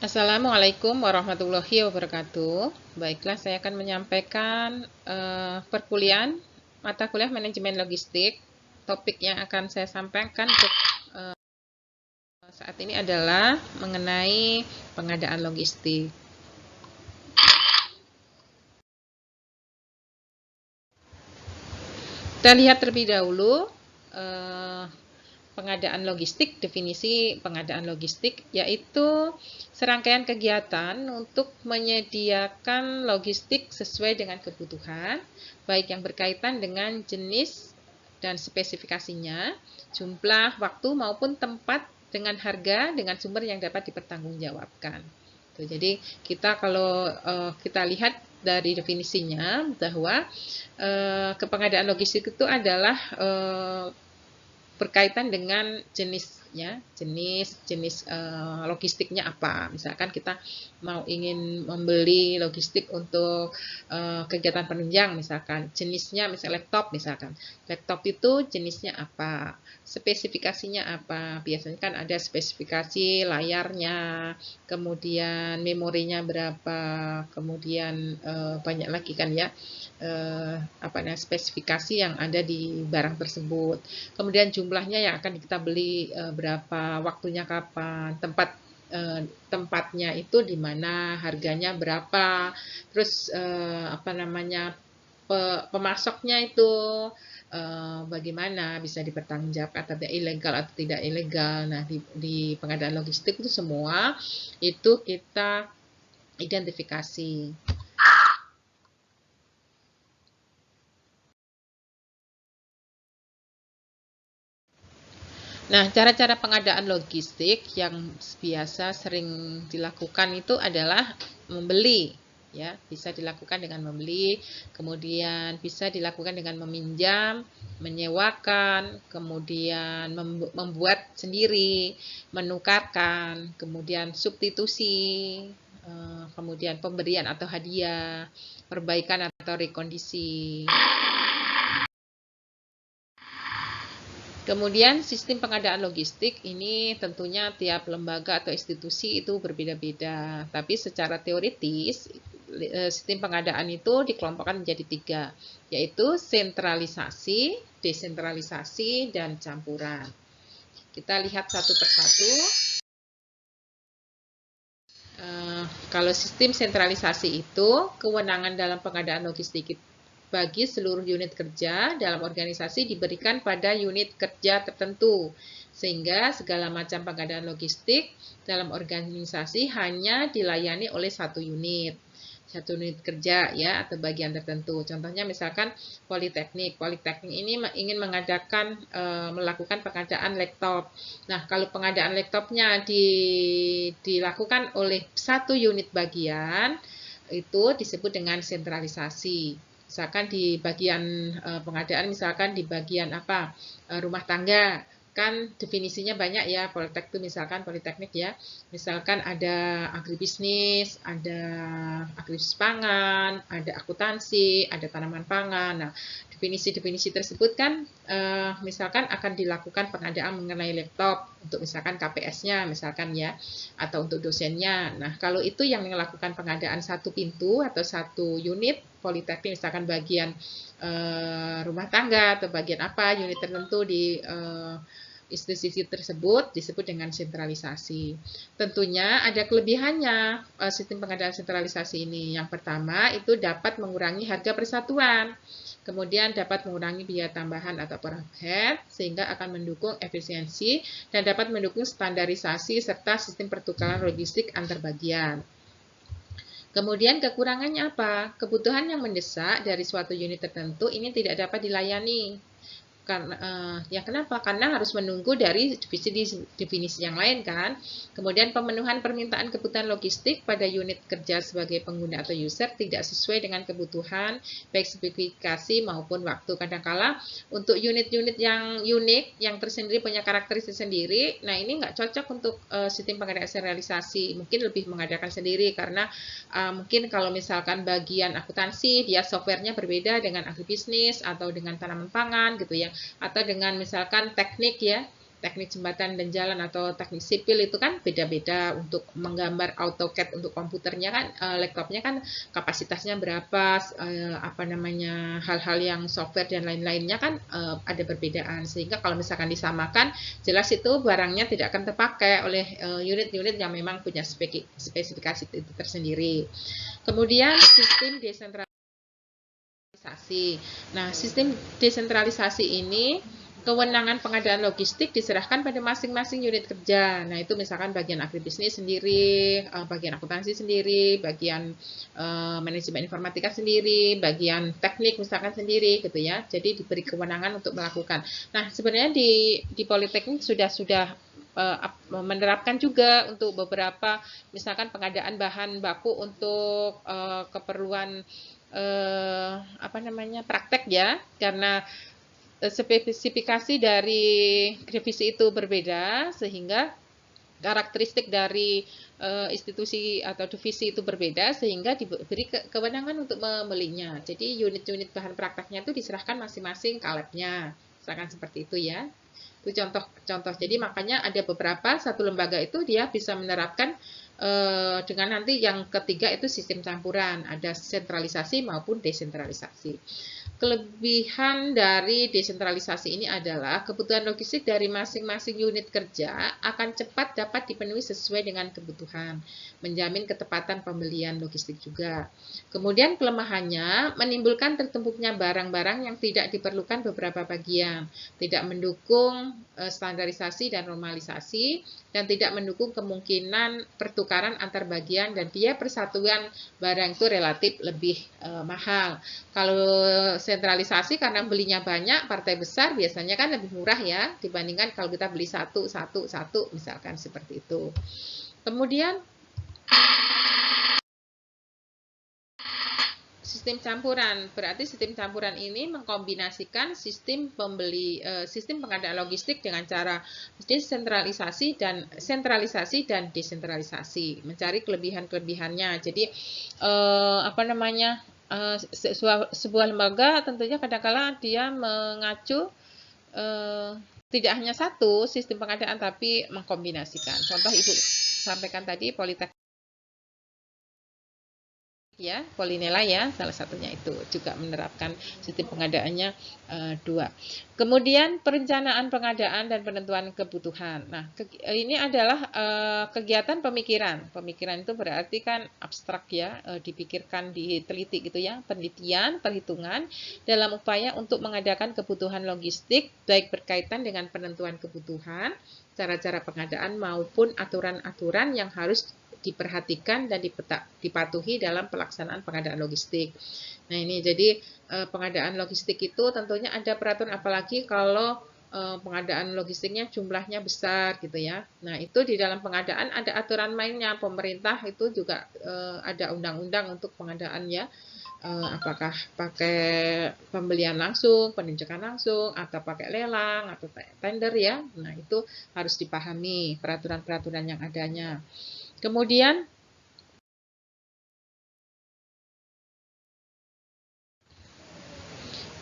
Assalamualaikum warahmatullahi wabarakatuh. Baiklah, saya akan menyampaikan perkuliahan mata kuliah manajemen logistik. Topik yang akan saya sampaikan untuk saat ini adalah mengenai pengadaan logistik. Kita lihat terlebih dahulu pengadaan logistik. Definisi pengadaan logistik yaitu serangkaian kegiatan untuk menyediakan logistik sesuai dengan kebutuhan, baik yang berkaitan dengan jenis dan spesifikasinya, jumlah, waktu maupun tempat, dengan harga, dengan sumber yang dapat dipertanggungjawabkan. Jadi kalau kita lihat dari definisinya bahwa kepengadaan logistik itu adalah berkaitan dengan jenisnya, jenis logistiknya apa. Misalkan kita ingin membeli logistik untuk kegiatan penunjang, misalkan jenisnya, laptop itu jenisnya apa, spesifikasinya apa. Biasanya kan ada spesifikasi layarnya, kemudian memorinya berapa, kemudian banyak lagi kan ya, spesifikasi yang ada di barang tersebut. Kemudian jumlahnya yang akan kita beli berapa, waktunya kapan, tempatnya itu di mana, harganya berapa, terus pemasoknya itu bagaimana, bisa dipertanggungjawabkan atau ilegal atau tidak ilegal. Nah, di pengadaan logistik itu semua itu kita identifikasi. Nah, cara-cara pengadaan logistik yang biasa sering dilakukan itu adalah membeli, ya, bisa dilakukan dengan membeli, kemudian bisa dilakukan dengan meminjam, menyewakan, kemudian membuat sendiri, menukarkan, kemudian substitusi, kemudian pemberian atau hadiah, perbaikan atau rekondisi. Kemudian sistem pengadaan logistik ini tentunya tiap lembaga atau institusi itu berbeda-beda. Tapi secara teoritis sistem pengadaan itu dikelompokkan menjadi 3, yaitu sentralisasi, desentralisasi, dan campuran. Kita lihat satu persatu. Kalau sistem sentralisasi itu kewenangan dalam pengadaan logistik bagi seluruh unit kerja dalam organisasi diberikan pada unit kerja tertentu, sehingga segala macam pengadaan logistik dalam organisasi hanya dilayani oleh satu unit kerja, ya, atau bagian tertentu. Contohnya misalkan Politeknik ini ingin melakukan pengadaan laptop. Nah, kalau pengadaan laptopnya dilakukan oleh satu unit bagian, itu disebut dengan sentralisasi. Misalkan di bagian pengadaan, misalkan di bagian rumah tangga, kan definisinya banyak ya, Politeknik ya. Misalkan ada agribisnis, ada agribisnis pangan, ada akuntansi, ada tanaman pangan. Nah, definisi-definisi tersebut kan misalkan akan dilakukan pengadaan mengenai laptop untuk misalkan KPS-nya misalkan ya, atau untuk dosennya. Nah, kalau itu yang melakukan pengadaan satu pintu atau satu unit Politeknik, misalkan bagian rumah tangga atau bagian unit tertentu di institusi tersebut disebut dengan sentralisasi. Tentunya ada kelebihannya sistem pengadaan sentralisasi ini. Yang pertama itu dapat mengurangi harga persatuan, kemudian dapat mengurangi biaya tambahan atau overhead, sehingga akan mendukung efisiensi dan dapat mendukung standarisasi serta sistem pertukaran logistik antar bagian. Kemudian kekurangannya apa? Kebutuhan yang mendesak dari suatu unit tertentu ini tidak dapat dilayani. Kenapa? Karena harus menunggu dari definisi yang lain kan. Kemudian pemenuhan permintaan kebutuhan logistik pada unit kerja sebagai pengguna atau user tidak sesuai dengan kebutuhan, baik spesifikasi maupun waktu. Kadangkala untuk unit-unit yang unik, yang tersendiri punya karakteristik sendiri, nah ini nggak cocok untuk sistem pengadaan serialisasi. Mungkin lebih mengadakan sendiri karena mungkin kalau misalkan bagian akuntansi, dia softwarenya berbeda dengan agribisnis atau dengan tanaman pangan gitu ya, atau dengan misalkan teknik ya, teknik jembatan dan jalan atau teknik sipil itu kan beda-beda. Untuk menggambar AutoCAD untuk komputernya kan, laptopnya kan kapasitasnya berapa, apa namanya, hal-hal yang software dan lain-lainnya kan ada perbedaan. Sehingga kalau misalkan disamakan, jelas itu barangnya tidak akan terpakai oleh unit-unit yang memang punya spesifikasi itu tersendiri. Kemudian sistem desentralisasi. Nah, sistem desentralisasi ini kewenangan pengadaan logistik diserahkan pada masing-masing unit kerja. Nah, itu misalkan bagian agribisnis sendiri, bagian akuntansi sendiri, bagian manajemen informatika sendiri, bagian teknik misalkan sendiri gitu ya. Jadi diberi kewenangan untuk melakukan. Nah, sebenarnya di Politeknik sudah menerapkan juga untuk beberapa misalkan pengadaan bahan baku untuk keperluan apa namanya, praktek ya, karena spesifikasi dari divisi itu berbeda sehingga karakteristik dari institusi atau divisi itu berbeda sehingga diberi kewenangan untuk membelinya. Jadi unit-unit bahan prakteknya itu diserahkan masing-masing ke labnya, misalkan seperti itu ya. Itu contoh-contoh. Jadi makanya ada beberapa satu lembaga itu dia bisa menerapkan dengan nanti yang ketiga itu sistem campuran, ada sentralisasi maupun desentralisasi. Kelebihan dari desentralisasi ini adalah kebutuhan logistik dari masing-masing unit kerja akan cepat dapat dipenuhi sesuai dengan kebutuhan, menjamin ketepatan pembelian logistik juga. Kemudian kelemahannya menimbulkan tertumpuknya barang-barang yang tidak diperlukan beberapa bagian, tidak mendukung standarisasi dan normalisasi, dan tidak mendukung kemungkinan pertukaran antar bagian, dan biaya persatuan barang itu relatif lebih mahal. Kalau sentralisasi karena belinya banyak, partai besar biasanya kan lebih murah ya dibandingkan kalau kita beli satu misalkan seperti itu. Kemudian sistem campuran, berarti sistem campuran ini mengkombinasikan sistem pengadaan logistik dengan cara sentralisasi dan desentralisasi, mencari kelebihan-kelebihannya. Jadi apa namanya, sebuah lembaga tentunya kadang-kala dia mengacu tidak hanya satu sistem pengadaan tapi mengkombinasikan. Contoh Ibu sampaikan tadi Politeknik ya, Polinela ya, salah satunya itu juga menerapkan sistem pengadaannya dua. Kemudian perencanaan pengadaan dan penentuan kebutuhan. Nah, ini adalah kegiatan pemikiran. Pemikiran itu berarti kan abstrak ya, dipikirkan, diteliti gitu ya, penelitian, perhitungan dalam upaya untuk mengadakan kebutuhan logistik baik berkaitan dengan penentuan kebutuhan, cara-cara pengadaan maupun aturan-aturan yang harus diperhatikan dan dipatuhi dalam pelaksanaan pengadaan logistik. Nah ini jadi pengadaan logistik itu tentunya ada peraturan, apalagi kalau pengadaan logistiknya jumlahnya besar gitu ya. Nah itu di dalam pengadaan ada aturan mainnya, pemerintah itu juga ada undang-undang untuk pengadaan ya. Apakah pakai pembelian langsung, penunjukan langsung, atau pakai lelang, atau tender ya. Nah itu harus dipahami peraturan-peraturan yang adanya. Kemudian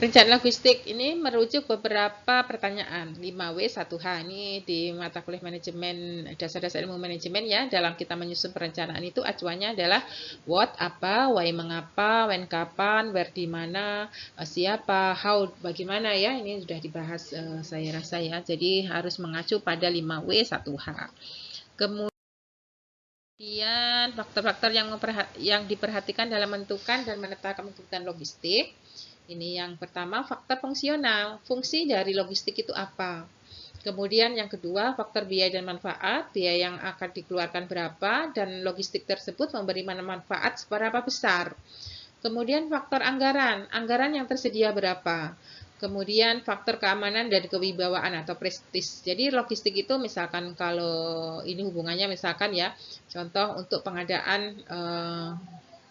rencana logistik ini merujuk beberapa pertanyaan 5W 1H ini di mata kuliah manajemen, dasar-dasar ilmu manajemen ya. Dalam kita menyusun perencanaan itu acuannya adalah what apa, why mengapa, when kapan, where di mana, siapa, how bagaimana ya. Ini sudah dibahas saya rasa ya. Jadi harus mengacu pada 5W 1H. Kemudian faktor-faktor yang diperhatikan dalam menentukan dan menetapkan kebutuhan logistik. Ini yang pertama, faktor fungsional. Fungsi dari logistik itu apa? Kemudian yang kedua, faktor biaya dan manfaat. Biaya yang akan dikeluarkan berapa dan logistik tersebut memberi manfaat seberapa besar. Kemudian faktor anggaran. Anggaran yang tersedia berapa? Kemudian faktor keamanan dan kewibawaan atau prestis. Jadi logistik itu misalkan kalau ini hubungannya misalkan ya, contoh untuk pengadaan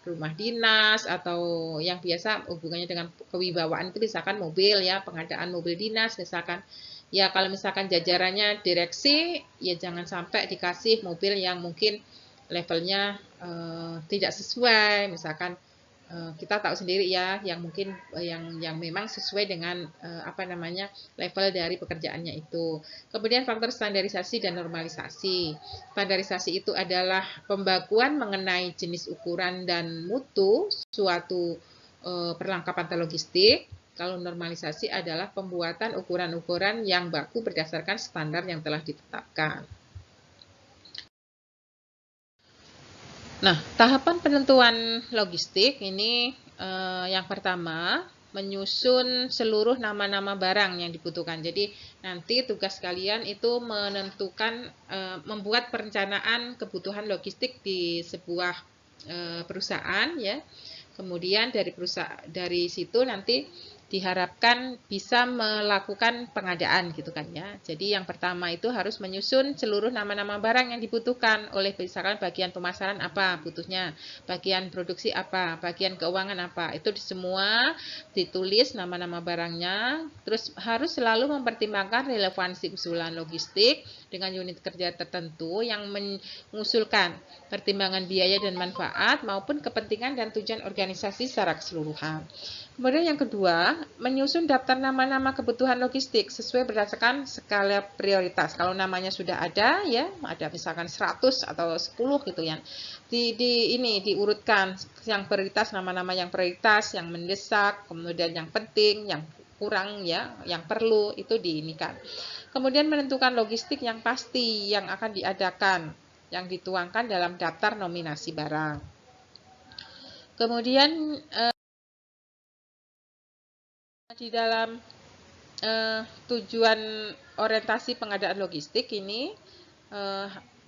rumah dinas atau yang biasa hubungannya dengan kewibawaan itu misalkan mobil ya, pengadaan mobil dinas misalkan. Ya kalau misalkan jajarannya direksi, ya jangan sampai dikasih mobil yang mungkin levelnya tidak sesuai, misalkan Kita tahu sendiri ya, yang mungkin yang memang sesuai dengan level dari pekerjaannya itu. Kemudian faktor standarisasi dan normalisasi. Standarisasi itu adalah pembakuan mengenai jenis ukuran dan mutu suatu perlengkapan logistik. Kalau normalisasi adalah pembuatan ukuran-ukuran yang baku berdasarkan standar yang telah ditetapkan. Nah, tahapan penentuan logistik ini yang pertama menyusun seluruh nama-nama barang yang dibutuhkan. Jadi nanti tugas kalian itu menentukan membuat perencanaan kebutuhan logistik di sebuah perusahaan ya. Kemudian dari situ nanti diharapkan bisa melakukan pengadaan gitu kan ya. Jadi yang pertama itu harus menyusun seluruh nama-nama barang yang dibutuhkan oleh misalkan bagian pemasaran apa butuhnya, bagian produksi apa, bagian keuangan apa. Itu semua ditulis nama-nama barangnya. Terus harus selalu mempertimbangkan relevansi usulan logistik dengan unit kerja tertentu yang mengusulkan pertimbangan biaya dan manfaat maupun kepentingan dan tujuan organisasi secara keseluruhan. Kemudian yang kedua, menyusun daftar nama-nama kebutuhan logistik sesuai berdasarkan skala prioritas. Kalau namanya sudah ada ya, ada misalkan 100 atau 10 gitu ya. Diurutkan yang prioritas, nama-nama yang prioritas, yang mendesak, kemudian yang penting, yang kurang ya, yang perlu itu diinikan. Kemudian menentukan logistik yang pasti yang akan diadakan, yang dituangkan dalam daftar nominasi barang. Kemudian di dalam tujuan orientasi pengadaan logistik ini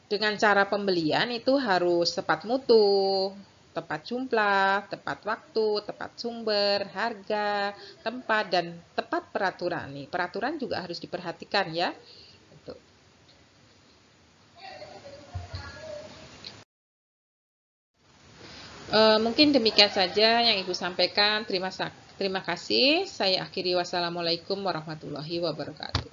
dengan cara pembelian itu harus tepat mutu, tepat jumlah, tepat waktu, tepat sumber, harga, tempat, dan tepat peraturan. Nih, peraturan juga harus diperhatikan ya. Mungkin demikian saja yang Ibu sampaikan. Terima kasih. Saya akhiri. Wassalamualaikum warahmatullahi wabarakatuh.